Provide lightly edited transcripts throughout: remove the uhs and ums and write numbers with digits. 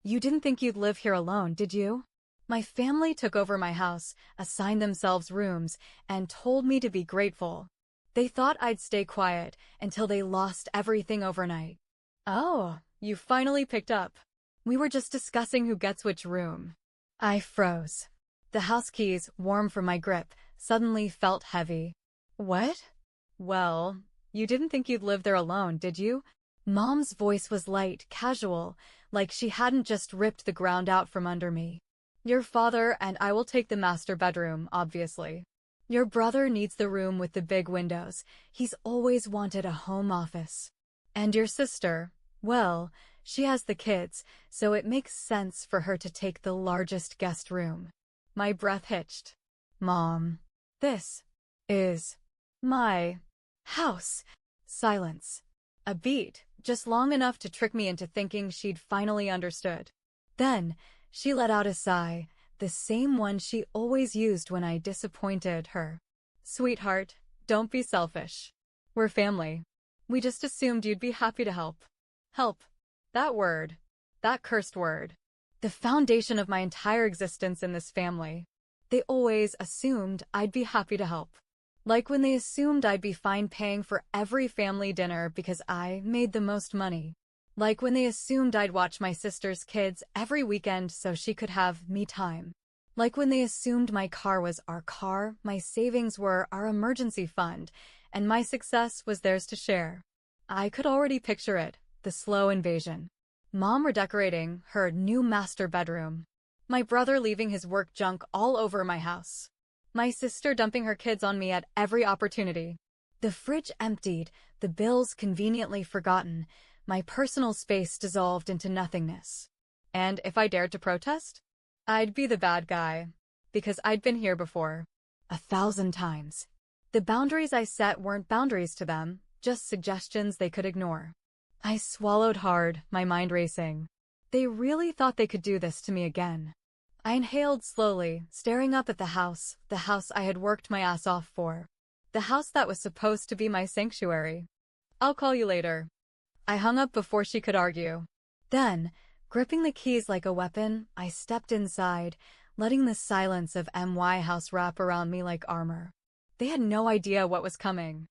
You didn't think you'd live here alone, did you? My family took over my house, assigned themselves rooms, and told me to be grateful. They thought I'd stay quiet until they lost everything overnight. Oh, you finally picked up. We were just discussing who gets which room. I froze. The house keys, warm from my grip, suddenly felt heavy. What? Well, you didn't think you'd live there alone, did you? Mom's voice was light, casual, like she hadn't just ripped the ground out from under me. Your father and I will take the master bedroom, obviously. Your brother needs the room with the big windows. He's always wanted a home office. And your sister, well, she has the kids, so it makes sense for her to take the largest guest room. My breath hitched. Mom, this is my house. Silence. A beat, just long enough to trick me into thinking she'd finally understood. Then, she let out a sigh, the same one she always used when I disappointed her. Sweetheart, don't be selfish. We're family. We just assumed you'd be happy to help. Help. That word. That cursed word. The foundation of my entire existence in this family. They always assumed I'd be happy to help. Like when they assumed I'd be fine paying for every family dinner because I made the most money. Like when they assumed I'd watch my sister's kids every weekend so she could have me time. Like when they assumed my car was our car, my savings were our emergency fund, and my success was theirs to share. I could already picture it, the slow invasion. Mom redecorating her new master bedroom. My brother leaving his work junk all over my house. My sister dumping her kids on me at every opportunity. The fridge emptied, the bills conveniently forgotten, my personal space dissolved into nothingness. And if I dared to protest, I'd be the bad guy, because I'd been here before. 1,000 times. The boundaries I set weren't boundaries to them, just suggestions they could ignore. I swallowed hard, my mind racing. They really thought they could do this to me again. I inhaled slowly, staring up at the house I had worked my ass off for. The house that was supposed to be my sanctuary. I'll call you later. I hung up before she could argue. Then, gripping the keys like a weapon, I stepped inside, letting the silence of MY house wrap around me like armor. They had no idea what was coming.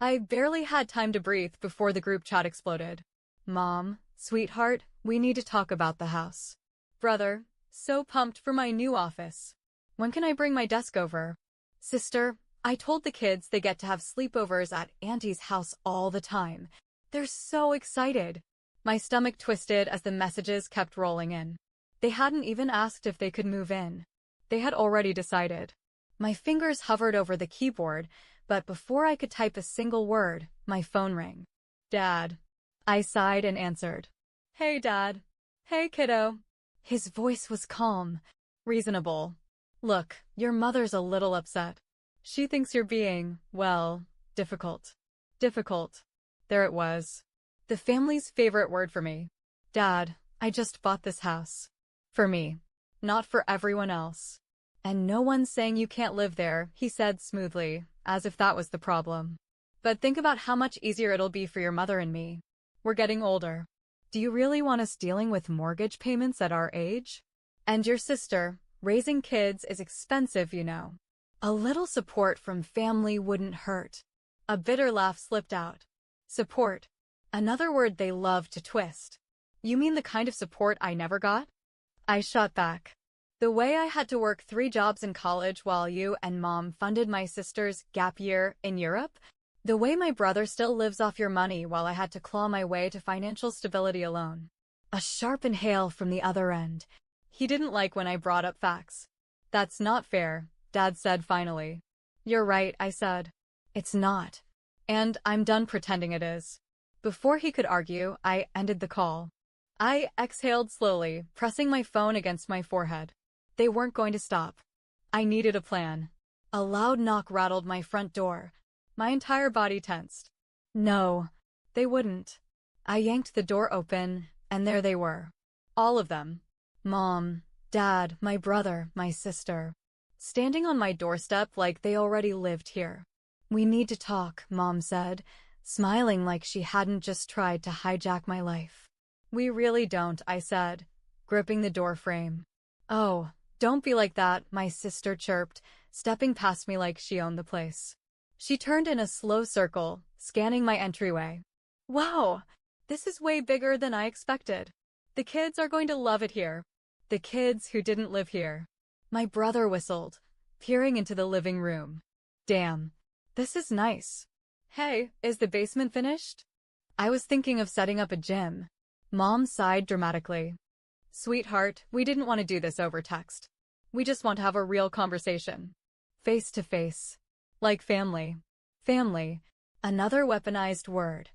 I barely had time to breathe before the group chat exploded. Mom, sweetheart, we need to talk about the house. Brother, so pumped for my new office. When can I bring my desk over? Sister, I told the kids they get to have sleepovers at Auntie's house all the time. They're so excited. My stomach twisted as the messages kept rolling in. They hadn't even asked if they could move in. They had already decided. My fingers hovered over the keyboard, but before I could type a single word, my phone rang. Dad. I sighed and answered. Hey, Dad. Hey, kiddo. His voice was calm, reasonable. Look, your mother's a little upset. She thinks you're being, well, difficult. Difficult. There it was. The family's favorite word for me. Dad, I just bought this house. For me. Not for everyone else. And no one's saying you can't live there, he said smoothly, as if that was the problem. But think about how much easier it'll be for your mother and me. We're getting older. Do you really want us dealing with mortgage payments at our age? And your sister, raising kids is expensive, you know. A little support from family wouldn't hurt. A bitter laugh slipped out. Support. Another word they love to twist. You mean the kind of support I never got? I shot back. The way I had to work 3 jobs in college while you and Mom funded my sister's gap year in Europe? The way my brother still lives off your money while I had to claw my way to financial stability alone. A sharp inhale from the other end. He didn't like when I brought up facts. That's not fair, Dad said finally. You're right, I said. It's not. And I'm done pretending it is. Before he could argue, I ended the call. I exhaled slowly, pressing my phone against my forehead. They weren't going to stop. I needed a plan. A loud knock rattled my front door. My entire body tensed. No, they wouldn't. I yanked the door open, and there they were. All of them. Mom, Dad, my brother, my sister. Standing on my doorstep like they already lived here. We need to talk, Mom said, smiling like she hadn't just tried to hijack my life. We really don't, I said, gripping the door frame. "Oh, don't be like that," my sister chirped, stepping past me like she owned the place. She turned in a slow circle, scanning my entryway. "Wow, this is way bigger than I expected. The kids are going to love it here." The kids who didn't live here. My brother whistled, peering into the living room. "Damn, this is nice. Hey, is the basement finished?" I was thinking of setting up a gym. Mom sighed dramatically. "Sweetheart, we didn't want to do this over text. We just want to have a real conversation. Face to face. Like family." Family. Another weaponized word.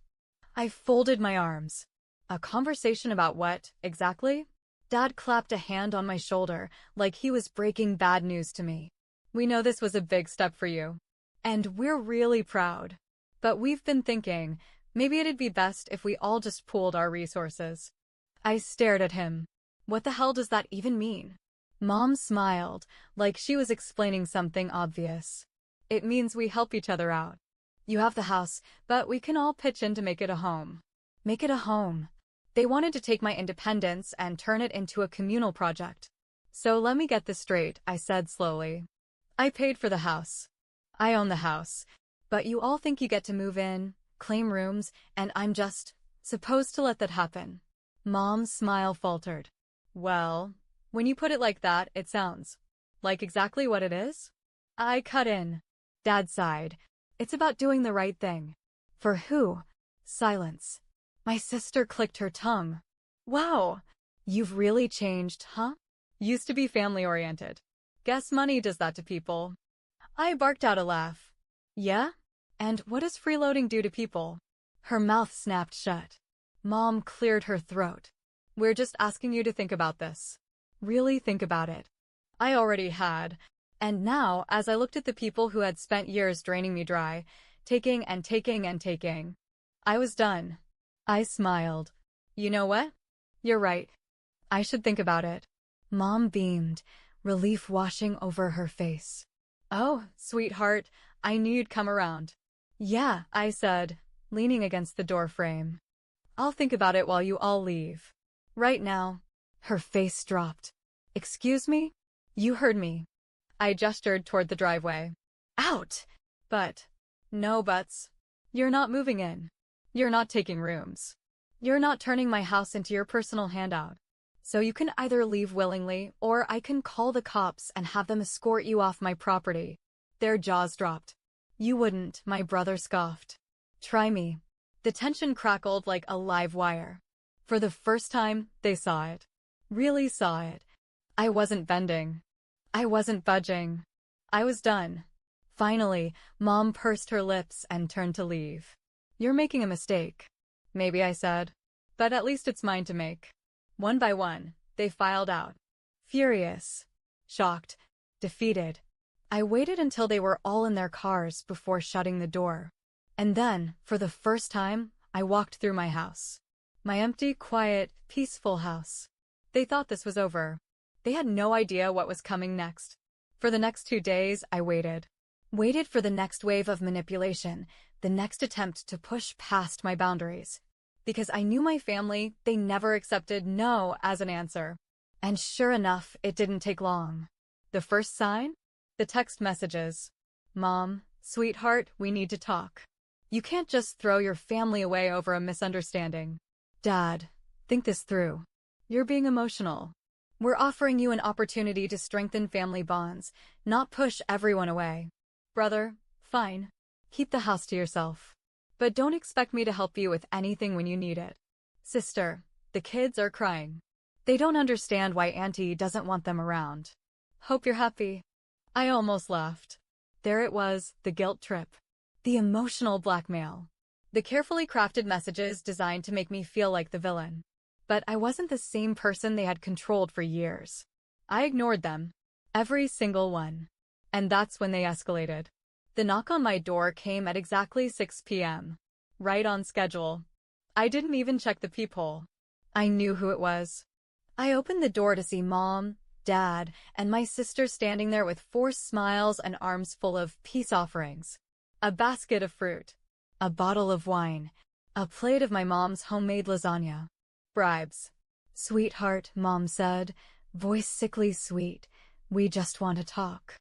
I folded my arms. A conversation about what, exactly? Dad clapped a hand on my shoulder, like he was breaking bad news to me. "We know this was a big step for you. And we're really proud. But we've been thinking, maybe it'd be best if we all just pooled our resources." I stared at him. What the hell does that even mean? Mom smiled, like she was explaining something obvious. "It means we help each other out. You have the house, but we can all pitch in to make it a home." Make it a home. They wanted to take my independence and turn it into a communal project. "So let me get this straight," I said slowly. "I paid for the house. I own the house. But you all think you get to move in, claim rooms, and I'm just supposed to let that happen." Mom's smile faltered. "Well, when you put it like that, it sounds like exactly what it is." I cut in. Dad sighed. "It's about doing the right thing." "For who?" Silence. My sister clicked her tongue. "Wow, you've really changed, huh? Used to be family-oriented. Guess money does that to people." I barked out a laugh. "Yeah? And what does freeloading do to people?" Her mouth snapped shut. Mom cleared her throat. "We're just asking you to think about this. Really think about it." I already had. And now, as I looked at the people who had spent years draining me dry, taking and taking and taking, I was done. I smiled. "You know what? You're right. I should think about it." Mom beamed, relief washing over her face. "Oh, sweetheart, I knew you'd come around." "Yeah," I said, leaning against the door frame. "I'll think about it while you all leave. Right now." Her face dropped. "Excuse me? You heard me." I gestured toward the driveway. "Out!" "But." "No buts. You're not moving in. You're not taking rooms. You're not turning my house into your personal handout. So you can either leave willingly, or I can call the cops and have them escort you off my property." Their jaws dropped. "You wouldn't," my brother scoffed. "Try me." The tension crackled like a live wire. For the first time, they saw it. Really saw it. I wasn't bending. I wasn't budging. I was done. Finally, Mom pursed her lips and turned to leave. "You're making a mistake." "Maybe," I said. "But at least it's mine to make." One by one, they filed out. Furious. Shocked. Defeated. I waited until they were all in their cars before shutting the door. And then, for the first time, I walked through my house. My empty, quiet, peaceful house. They thought this was over. They had no idea what was coming next. For the next 2 days, I waited. Waited for the next wave of manipulation, the next attempt to push past my boundaries. Because I knew my family, they never accepted no as an answer. And sure enough, it didn't take long. The first sign? The text messages. "Mom, sweetheart, we need to talk. You can't just throw your family away over a misunderstanding." "Dad, think this through. You're being emotional. We're offering you an opportunity to strengthen family bonds, not push everyone away." "Brother, fine. Keep the house to yourself. But don't expect me to help you with anything when you need it." "Sister, the kids are crying. They don't understand why Auntie doesn't want them around." "Hope you're happy." I almost laughed. There it was, the guilt trip. The emotional blackmail. The carefully crafted messages designed to make me feel like the villain. But I wasn't the same person they had controlled for years. I ignored them. Every single one. And that's when they escalated. The knock on my door came at exactly 6 p.m. Right on schedule. I didn't even check the peephole. I knew who it was. I opened the door to see Mom, Dad, and my sister standing there with forced smiles and arms full of peace offerings. A basket of fruit. A bottle of wine. A plate of my mom's homemade lasagna. Bribes. Sweetheart, Mom said, voice sickly sweet. We just want to talk.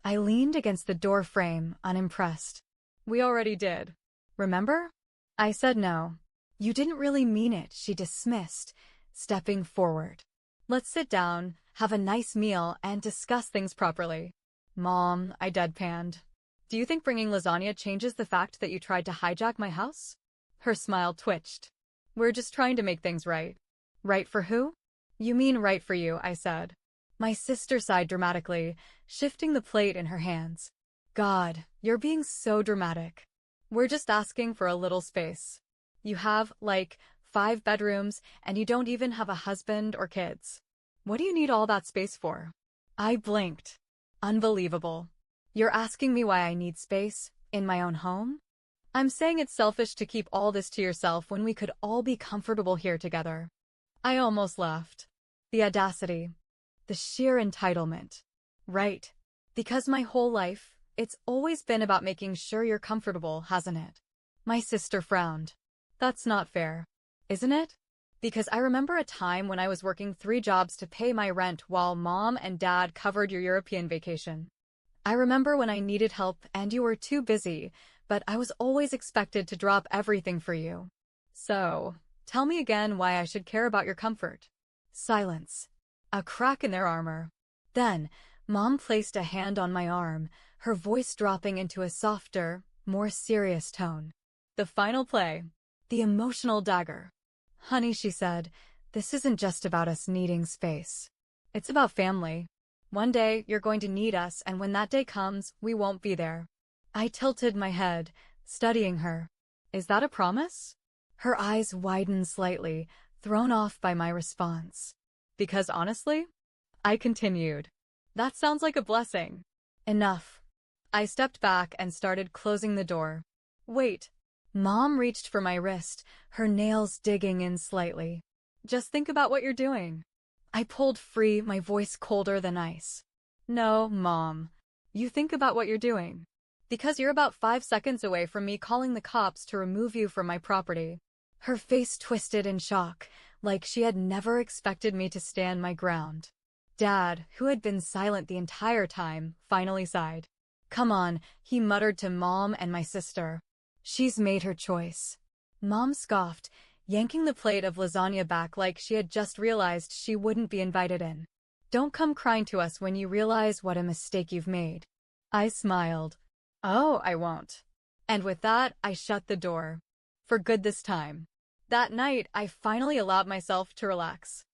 I leaned against the door frame, unimpressed. We already did. Remember? I said no. You didn't really mean it, she dismissed, stepping forward. Let's sit down, have a nice meal, and discuss things properly. Mom, I deadpanned. Do you think bringing lasagna changes the fact that you tried to hijack my house? Her smile twitched. We're just trying to make things right. Right for who? You mean right for you, I said. My sister sighed dramatically, shifting the plate in her hands. God, you're being so dramatic. We're just asking for a little space. You have, like, 5 bedrooms, and you don't even have a husband or kids. What do you need all that space for? I blinked. Unbelievable. You're asking me why I need space in my own home? I'm saying it's selfish to keep all this to yourself when we could all be comfortable here together. I almost laughed. The audacity. The sheer entitlement. Right. Because my whole life, it's always been about making sure you're comfortable, hasn't it? My sister frowned. That's not fair. Isn't it? Because I remember a time when I was working 3 jobs to pay my rent while Mom and Dad covered your European vacation. I remember when I needed help and you were too busy, but I was always expected to drop everything for you. So, tell me again why I should care about your comfort. Silence. A crack in their armor. Then, Mom placed a hand on my arm, her voice dropping into a softer, more serious tone. The final play. The emotional dagger. Honey, she said, this isn't just about us needing space. It's about family. One day, you're going to need us, and when that day comes, we won't be there. I tilted my head, studying her. Is that a promise? Her eyes widened slightly, thrown off by my response. Because honestly, I continued. That sounds like a blessing. Enough. I stepped back and started closing the door. Wait. Mom reached for my wrist, her nails digging in slightly. Just think about what you're doing. I pulled free, my voice colder than ice. No, Mom. You think about what you're doing. Because you're about 5 seconds away from me calling the cops to remove you from my property. Her face twisted in shock, like she had never expected me to stand my ground. Dad, who had been silent the entire time, finally sighed. Come on, he muttered to Mom and my sister. She's made her choice. Mom scoffed, yanking the plate of lasagna back like she had just realized she wouldn't be invited in. Don't come crying to us when you realize what a mistake you've made. I smiled. Oh, I won't. And with that, I shut the door. For good this time. That night, I finally allowed myself to relax.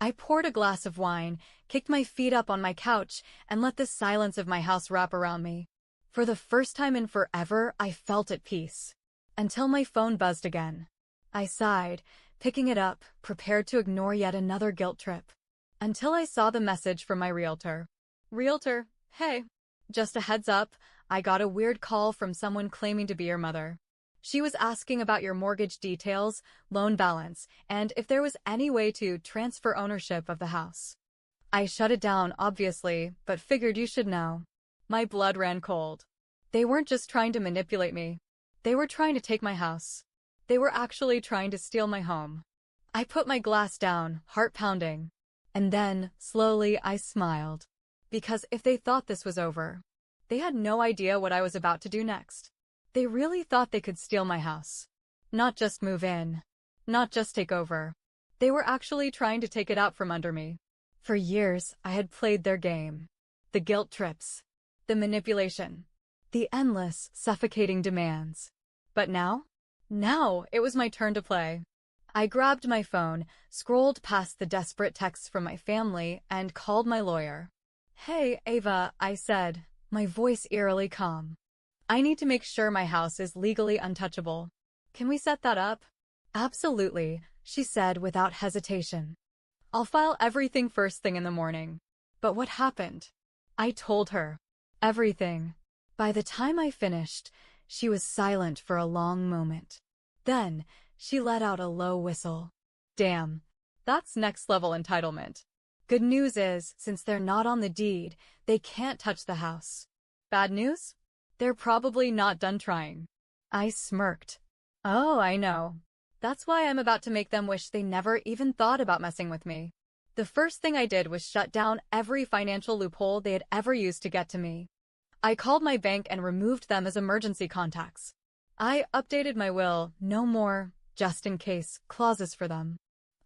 I poured a glass of wine, kicked my feet up on my couch, and let the silence of my house wrap around me. For the first time in forever, I felt at peace. Until my phone buzzed again. I sighed, picking it up, prepared to ignore yet another guilt trip. Until I saw the message from my realtor. Realtor, hey. Just a heads up, I got a weird call from someone claiming to be your mother. She was asking about your mortgage details, loan balance, and if there was any way to transfer ownership of the house. I shut it down, obviously, but figured you should know. My blood ran cold. They weren't just trying to manipulate me. They were trying to take my house. They were actually trying to steal my home. I put my glass down, heart pounding. And then, slowly, I smiled. Because if they thought this was over, they had no idea what I was about to do next. They really thought they could steal my house. Not just move in. Not just take over. They were actually trying to take it out from under me. For years, I had played their game. The guilt trips. The manipulation. The endless, suffocating demands. But now? Now, it was my turn to play. I grabbed my phone, scrolled past the desperate texts from my family, and called my lawyer. Hey, Ava, I said, my voice eerily calm. I need to make sure my house is legally untouchable. Can we set that up? Absolutely, she said without hesitation. I'll file everything first thing in the morning. But what happened? I told her. Everything. By the time I finished, she was silent for a long moment. Then, she let out a low whistle. Damn. That's next-level entitlement. Good news is, since they're not on the deed, they can't touch the house. Bad news? They're probably not done trying. I smirked. Oh, I know. That's why I'm about to make them wish they never even thought about messing with me. The first thing I did was shut down every financial loophole they had ever used to get to me. I called my bank and removed them as emergency contacts. I updated my will, no more just in case clauses for them.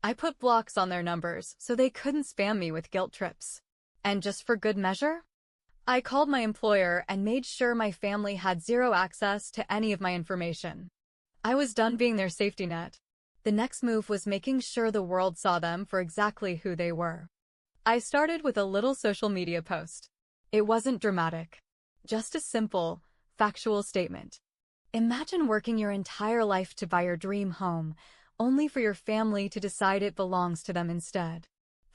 I put blocks on their numbers so they couldn't spam me with guilt trips. And just for good measure, I called my employer and made sure my family had zero access to any of my information. I was done being their safety net. The next move was making sure the world saw them for exactly who they were. I started with a little social media post. It wasn't dramatic. Just a simple, factual statement. Imagine working your entire life to buy your dream home, only for your family to decide it belongs to them instead.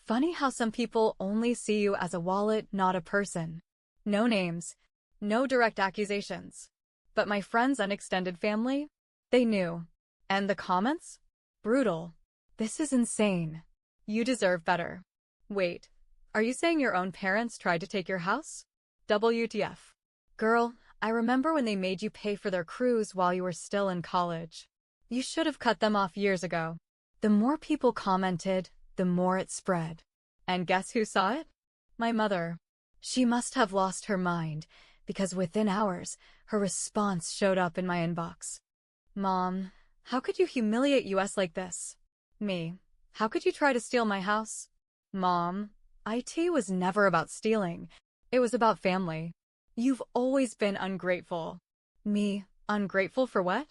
Funny how some people only see you as a wallet, not a person. No names, no direct accusations. But my friends and extended family? They knew. And the comments? Brutal. This is insane. You deserve better. Wait, are you saying your own parents tried to take your house? WTF. Girl, I remember when they made you pay for their cruise while you were still in college. You should have cut them off years ago. The more people commented, the more it spread. And guess who saw it? My mother. She must have lost her mind, because within hours, her response showed up in my inbox. Mom, how could you humiliate us like this? Me, how could you try to steal my house? Mom, IT was never about stealing. It was about family. You've always been ungrateful. Me, ungrateful for what?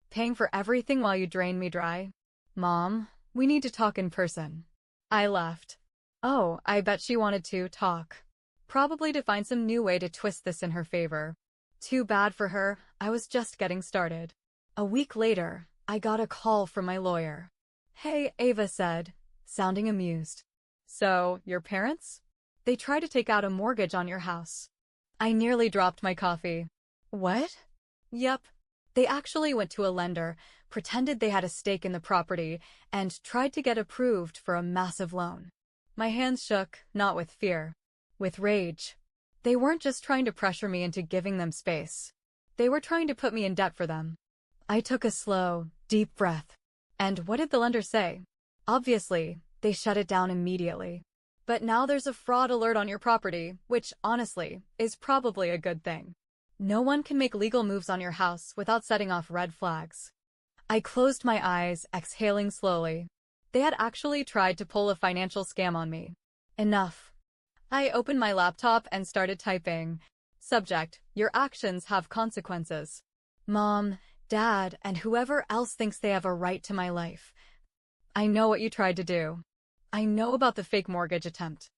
Paying for everything while you drain me dry? Mom, we need to talk in person. I left. Oh, I bet she wanted to talk. Probably to find some new way to twist this in her favor. Too bad for her, I was just getting started. A week later, I got a call from my lawyer. Hey, Ava said, sounding amused. So, your parents? They tried to take out a mortgage on your house. I nearly dropped my coffee. What? Yep. They actually went to a lender, pretended they had a stake in the property, and tried to get approved for a massive loan. My hands shook, not with fear, with rage. They weren't just trying to pressure me into giving them space. They were trying to put me in debt for them. I took a slow, deep breath. And what did the lender say? Obviously, they shut it down immediately. But now there's a fraud alert on your property, which, honestly, is probably a good thing. No one can make legal moves on your house without setting off red flags. I closed my eyes, exhaling slowly. They had actually tried to pull a financial scam on me. Enough. I opened my laptop and started typing. Subject, your actions have consequences. Mom, Dad, and whoever else thinks they have a right to my life. I know what you tried to do. I know about the fake mortgage attempt.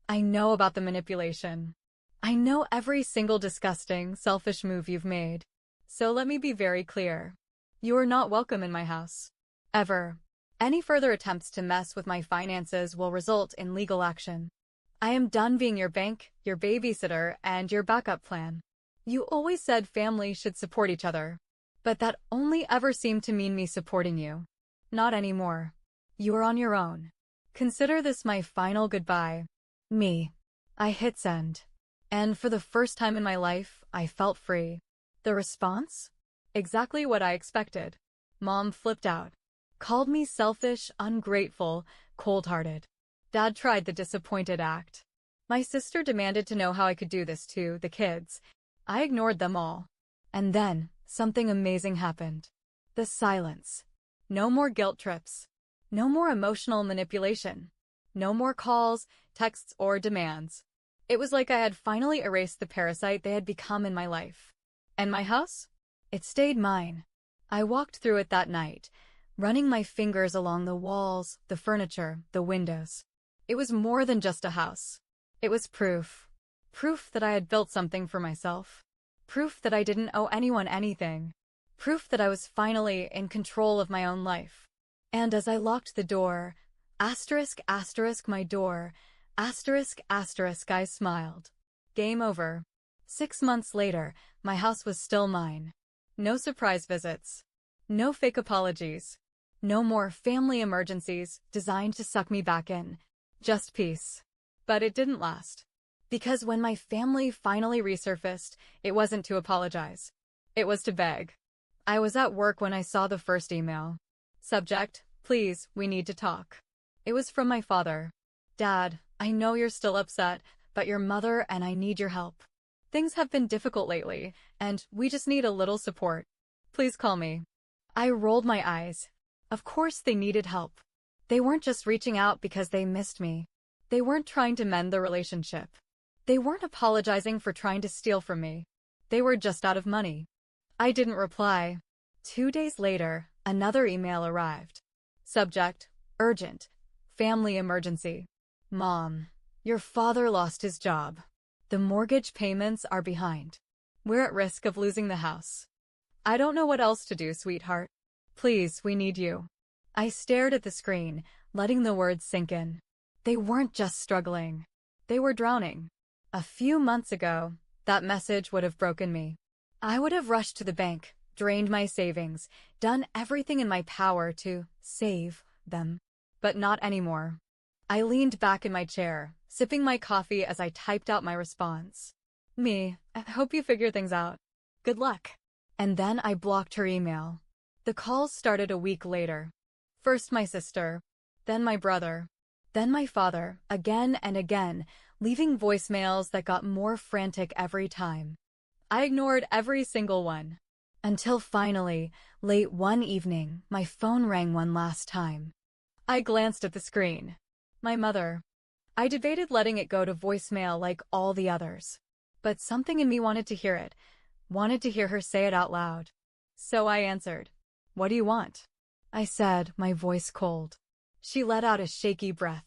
I know about the manipulation. I know every single disgusting, selfish move you've made. So let me be very clear. You are not welcome in my house. Ever. Any further attempts to mess with my finances will result in legal action. I am done being your bank, your babysitter, and your backup plan. You always said families should support each other. But that only ever seemed to mean me supporting you. Not anymore. You are on your own. Consider this my final goodbye. Me. I hit send. And for the first time in my life, I felt free. The response? Exactly what I expected. Mom flipped out. Called me selfish, ungrateful, cold-hearted. Dad tried the disappointed act. My sister demanded to know how I could do this to the kids. I ignored them all. And then, something amazing happened. The silence. No more guilt trips. No more emotional manipulation. No more calls, texts, or demands. It was like I had finally erased the parasite they had become in my life. And my house? It stayed mine. I walked through it that night, running my fingers along the walls, the furniture, the windows. It was more than just a house. It was proof. Proof that I had built something for myself. Proof that I didn't owe anyone anything. Proof that I was finally in control of my own life. And as I locked the door, asterisk, asterisk, my door, asterisk, asterisk, I smiled. Game over. 6 months later, my house was still mine. No surprise visits. No fake apologies. No more family emergencies designed to suck me back in. Just peace. But it didn't last. Because when my family finally resurfaced, it wasn't to apologize. It was to beg. I was at work when I saw the first email. Subject, please, we need to talk. It was from my father. Dad, I know you're still upset, but your mother and I need your help. Things have been difficult lately, and we just need a little support. Please call me. I rolled my eyes. Of course they needed help. They weren't just reaching out because they missed me. They weren't trying to mend the relationship. They weren't apologizing for trying to steal from me. They were just out of money. I didn't reply. 2 days later, another email arrived. Subject, urgent. Family emergency. Mom, your father lost his job. The mortgage payments are behind. We're at risk of losing the house. I don't know what else to do, sweetheart. Please, we need you. I stared at the screen, letting the words sink in. They weren't just struggling. They were drowning. A few months ago, that message would have broken me. I would have rushed to the bank, drained my savings, done everything in my power to save them. But not anymore. I leaned back in my chair, sipping my coffee as I typed out my response. I hope you figure things out. Good luck. And then I blocked her email. The calls started a week later. First my sister, then my brother, then my father, again and again, leaving voicemails that got more frantic every time. I ignored every single one. Until finally, late one evening, my phone rang one last time. I glanced at the screen. My mother. I debated letting it go to voicemail like all the others. But something in me wanted to hear it, wanted to hear her say it out loud. So I answered. What do you want? I said, my voice cold. She let out a shaky breath.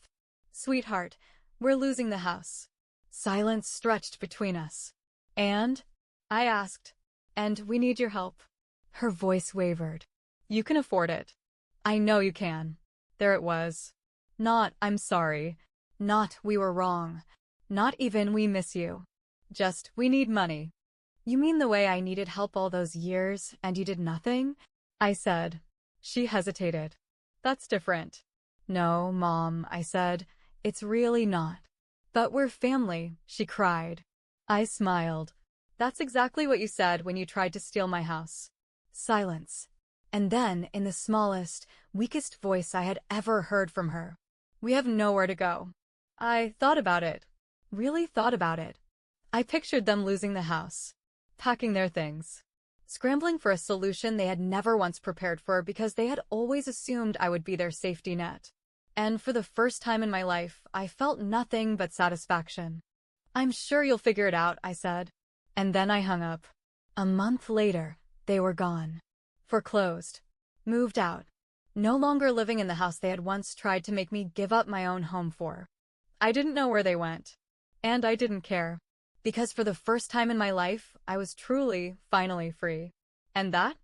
Sweetheart, we're losing the house. Silence stretched between us. And? I asked. And we need your help. Her voice wavered. You can afford it. I know you can. There it was. Not, I'm sorry. Not, we were wrong. Not even, we miss you. Just, we need money. You mean the way I needed help all those years, and you did nothing? I said. She hesitated. That's different. No, Mom, I said. It's really not. But we're family, she cried. I smiled. That's exactly what you said when you tried to steal my house. Silence. And then, in the smallest, weakest voice I had ever heard from her. We have nowhere to go. I thought about it. Really thought about it. I pictured them losing the house. Packing their things. Scrambling for a solution they had never once prepared for because they had always assumed I would be their safety net. And for the first time in my life, I felt nothing but satisfaction. I'm sure you'll figure it out, I said. And then I hung up. A month later, they were gone. Foreclosed. Moved out. No longer living in the house they had once tried to make me give up my own home for. I didn't know where they went. And I didn't care. Because for the first time in my life, I was truly, finally free. And that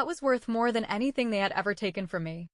was worth more than anything they had ever taken from me.